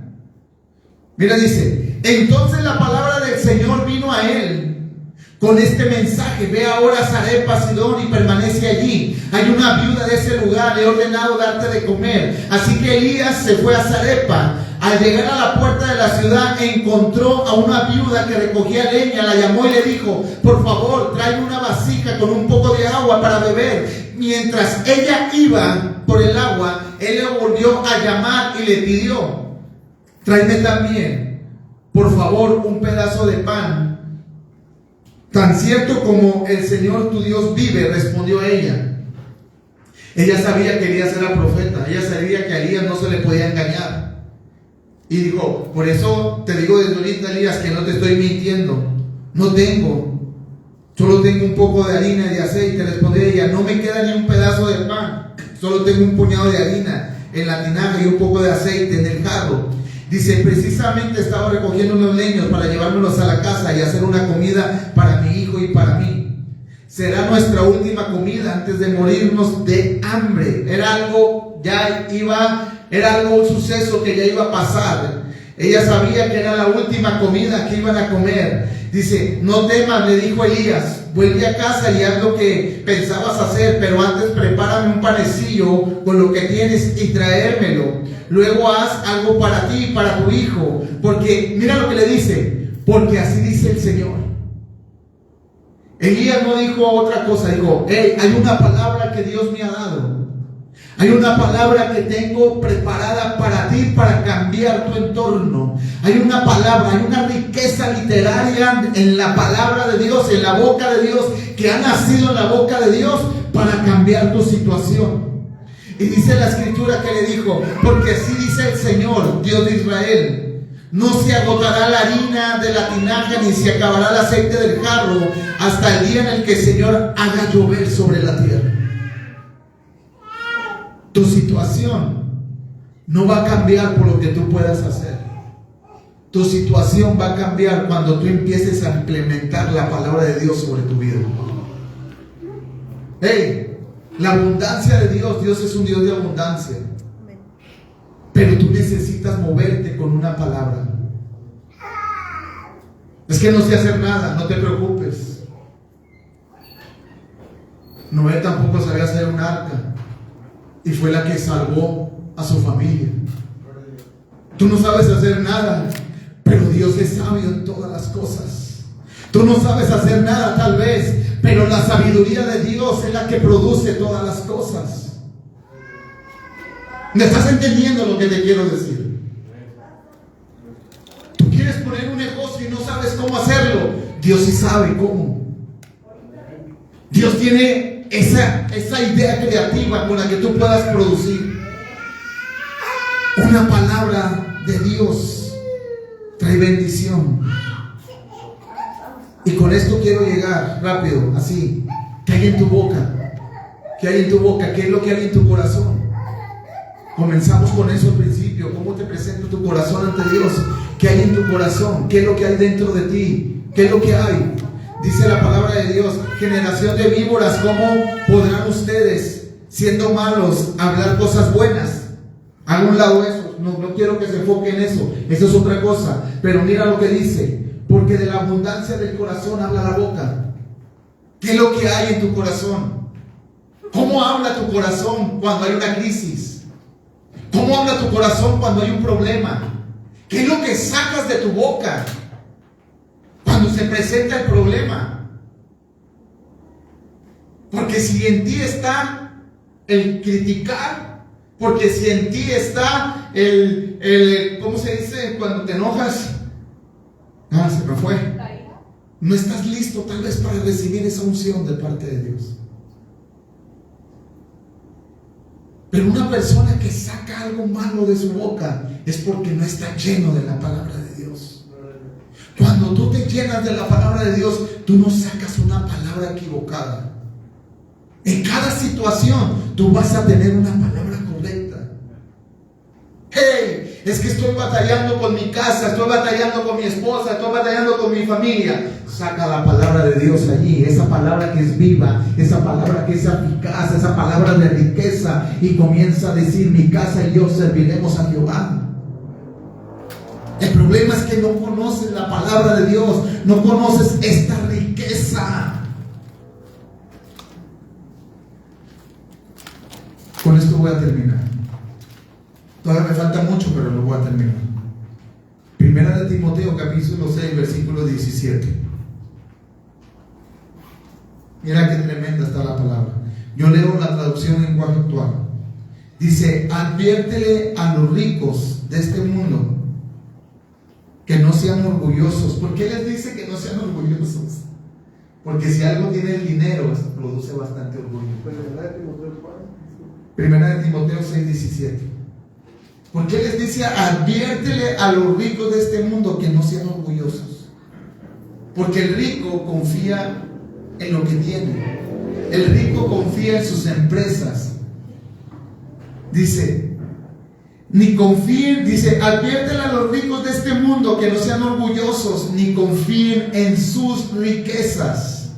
dice, entonces la palabra del Señor vino a él con este mensaje: ve ahora a Sarepta, Sidón, y permanece allí. Hay una viuda de ese lugar, le he ordenado darte de comer. Así que Elías se fue a Sarepta. Al llegar a la puerta de la ciudad, encontró a una viuda que recogía leña. La llamó y le dijo: por favor, tráeme una vasija con un poco de agua para beber. Mientras ella iba por el agua, él le volvió a llamar y le pidió: tráeme también, por favor, un pedazo de pan. Tan cierto como el Señor tu Dios vive, respondió ella. Ella sabía que Elías era profeta. Ella sabía que a Elías no se le podía engañar. Y dijo: por eso te digo desde ahorita, Elías, que no te estoy mintiendo. No tengo. Solo tengo un poco de harina y de aceite. Respondió ella: no me queda ni un pedazo de pan. Solo tengo un puñado de harina en la tinaja y un poco de aceite en el jarro. Dice: precisamente estaba recogiendo unos leños para llevármelos a la casa y hacer una comida para mi hijo y para mí. Será nuestra última comida antes de morirnos de hambre. Era algo un suceso que ya iba a pasar. Ella sabía que era la última comida que iban a comer. Dice: no temas, le dijo Elías, vuelve a casa y haz lo que pensabas hacer, pero antes prepárame un panecillo con lo que tienes y traérmelo. Luego haz algo para ti y para tu hijo, porque mira lo que le dice: porque así dice el Señor. Elías no dijo otra cosa, dijo: hey, hay una palabra que Dios me ha dado. Hay una palabra que tengo preparada para ti, para cambiar tu entorno. Hay una palabra, hay una riqueza literaria en la palabra de Dios, en la boca de Dios, que ha nacido en la boca de Dios para cambiar tu situación. Y dice la escritura que le dijo: porque así dice el Señor, Dios de Israel, no se agotará la harina de la tinaja, ni se acabará el aceite del jarro, hasta el día en el que el Señor haga llover sobre la tierra. Tu situación no va a cambiar por lo que tú puedas hacer. Tu situación va a cambiar cuando tú empieces a implementar la palabra de Dios sobre tu vida. Hey, la abundancia de Dios, Dios es un Dios de abundancia. Pero tú necesitas moverte con una palabra. Es que no sé hacer nada, no te preocupes. Noé tampoco sabía hacer un arca, y fue la que salvó a su familia. Tú no sabes hacer nada, pero Dios es sabio en todas las cosas. Tú no sabes hacer nada tal vez, pero la sabiduría de Dios es la que produce todas las cosas. ¿Me estás entendiendo lo que te quiero decir? Tú quieres poner un negocio y no sabes cómo hacerlo. Dios sí sabe cómo. Dios tiene esa idea creativa con la que tú puedas producir. Una palabra de Dios trae bendición. Y con esto quiero llegar rápido, así. ¿Qué hay en tu boca? ¿Qué hay en tu boca? ¿Qué es lo que hay en tu corazón? Comenzamos con eso al principio. ¿Cómo te presenta tu corazón ante Dios? ¿Qué hay en tu corazón? ¿Qué es lo que hay dentro de ti? ¿Qué es lo que hay? Dice la palabra de Dios: generación de víboras, ¿cómo podrán ustedes, siendo malos, hablar cosas buenas? Haga un lado eso, no quiero que se enfoque en eso, eso es otra cosa. Pero mira lo que dice: porque de la abundancia del corazón habla la boca. ¿Qué es lo que hay en tu corazón? ¿Cómo habla tu corazón cuando hay una crisis? ¿Cómo habla tu corazón cuando hay un problema? ¿Qué es lo que sacas de tu boca cuando se presenta el problema? Porque si en ti está el criticar, porque si en ti está ¿cómo se dice? Cuando te enojas, se me fue. No estás listo tal vez para recibir esa unción de parte de Dios. Pero una persona que saca algo malo de su boca es porque no está lleno de la palabra de Dios. Cuando tú te llenas de la palabra de Dios, tú no sacas una palabra equivocada. En cada situación tú vas a tener una palabra correcta. Hey, es que estoy batallando con mi casa, estoy batallando con mi esposa, estoy batallando con mi familia. Saca la palabra de Dios allí, esa palabra que es viva, esa palabra que es eficaz, esa palabra de riqueza, y comienza a decir: mi casa y yo serviremos a Jehová. El problema es que no conoces la palabra de Dios, no conoces esta riqueza. Con esto voy a terminar. Todavía me falta mucho, pero lo voy a terminar. Primera de Timoteo, capítulo 6, versículo 17. Mira qué tremenda está la palabra. Yo leo la traducción en lenguaje actual. Dice: adviértele a los ricos de este mundo que no sean orgullosos. ¿Por qué les dice que no sean orgullosos? Porque si algo tiene el dinero, eso produce bastante orgullo. Primera de Timoteo 6, 17. ¿Por qué les dice: adviértele a los ricos de este mundo que no sean orgullosos? Porque el rico confía en lo que tiene. El rico confía en sus empresas. Dice: ni confíen, dice, adviértele a los ricos de este mundo que no sean orgullosos, ni confíen en sus riquezas.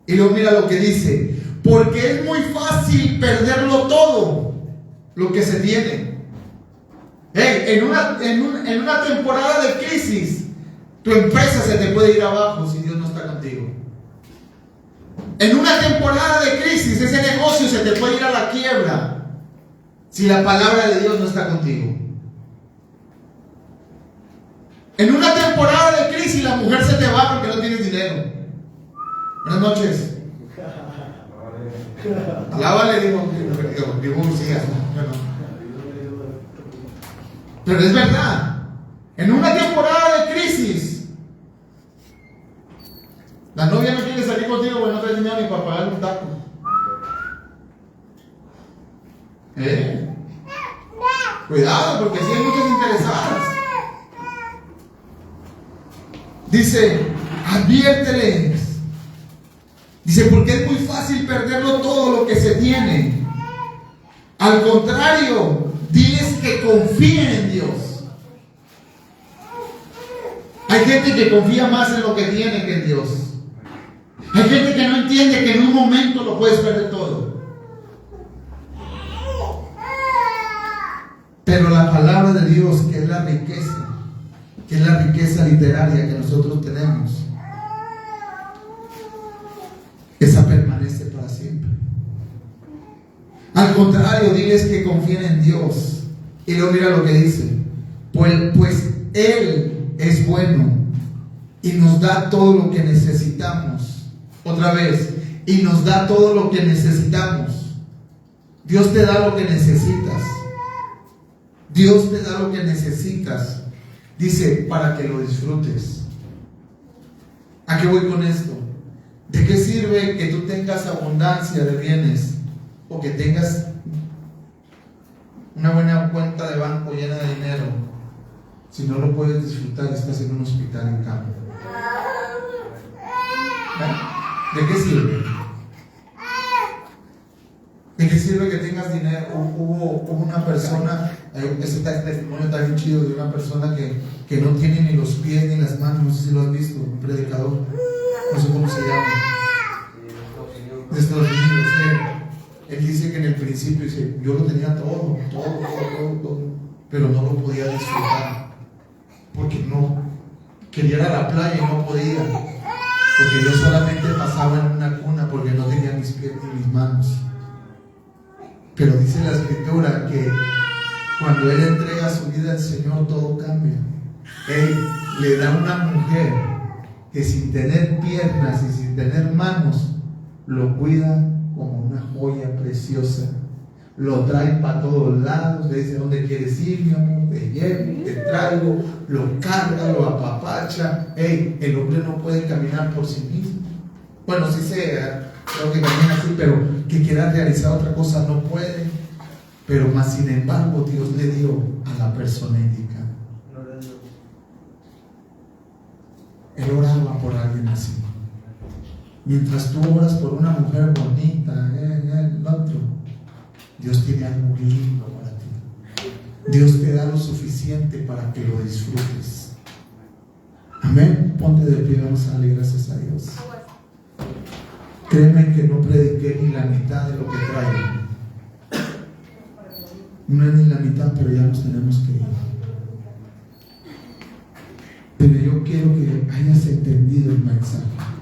Y luego mira lo que dice: porque es muy fácil perderlo todo lo que se tiene. Hey, en una temporada de crisis, tu empresa se te puede ir abajo si Dios no está contigo. En una temporada de crisis, ese negocio se te puede ir a la quiebra si la palabra de Dios no está contigo. En una temporada de crisis, la mujer se te va porque no tienes dinero. Buenas noches. Alábale, digo Lucías, ¿no? Pero es verdad. En una temporada de crisis, la novia no quiere salir contigo porque no trae dinero ni para pagarle un taco. Cuidado, porque sí hay muchas interesadas. Dice: adviérteles. Dice: porque es muy fácil perderlo todo lo que se tiene. Al contrario, diles que confíen en Dios. Hay gente que confía más en lo que tiene que en Dios. Hay gente que no entiende que en un momento lo puedes perder todo. Pero la palabra de Dios, que es la riqueza literaria que nosotros tenemos, esa permanece para siempre. Al contrario, diles que confíen en Dios. Y luego mira lo que dice: pues Él es bueno y nos da todo lo que necesitamos. Otra vez: y nos da todo lo que necesitamos. Dios te da lo que necesitas. Dios te da lo que necesitas. Dice: para que lo disfrutes. ¿A qué voy con esto? ¿De qué sirve que tú tengas abundancia de bienes o que tengas una buena cuenta de banco llena de dinero si no lo puedes disfrutar y estás en un hospital en cama? ¿De qué sirve? ¿De qué sirve que tengas dinero? Hubo una persona, ese testimonio está bien chido, de una persona que no tiene ni los pies ni las manos. No sé si lo has visto, un predicador, no sé cómo se llama, de Estados Unidos. Él dice que en el principio, dice: yo lo tenía todo, pero no lo podía disfrutar porque no quería ir a la playa y no podía, porque yo solamente pasaba en una cuna porque no tenía mis pies ni mis manos. Pero dice la Escritura que cuando él entrega su vida al Señor, todo cambia. Él le da una mujer que sin tener piernas y sin tener manos lo cuida como una joya preciosa. Lo trae para todos lados, le dice: ¿dónde quieres ir, mi amor? Te llevo, te traigo, lo carga, lo apapacha. El hombre no puede caminar por sí mismo. Bueno, sí creo que camina así, pero que quiera realizar otra cosa no puede. Pero más sin embargo, Dios le dio a la persona indicada. Él oraba por alguien así. Mientras tú oras por una mujer bonita, el otro, Dios tiene algo lindo para ti. Dios te da lo suficiente para que lo disfrutes. Amén. Ponte de pie, vamos a darle gracias a Dios. Créeme que no prediqué ni la mitad de lo que traigo. No es ni la mitad, pero ya nos tenemos que ir. Pero yo quiero que hayas entendido el mensaje.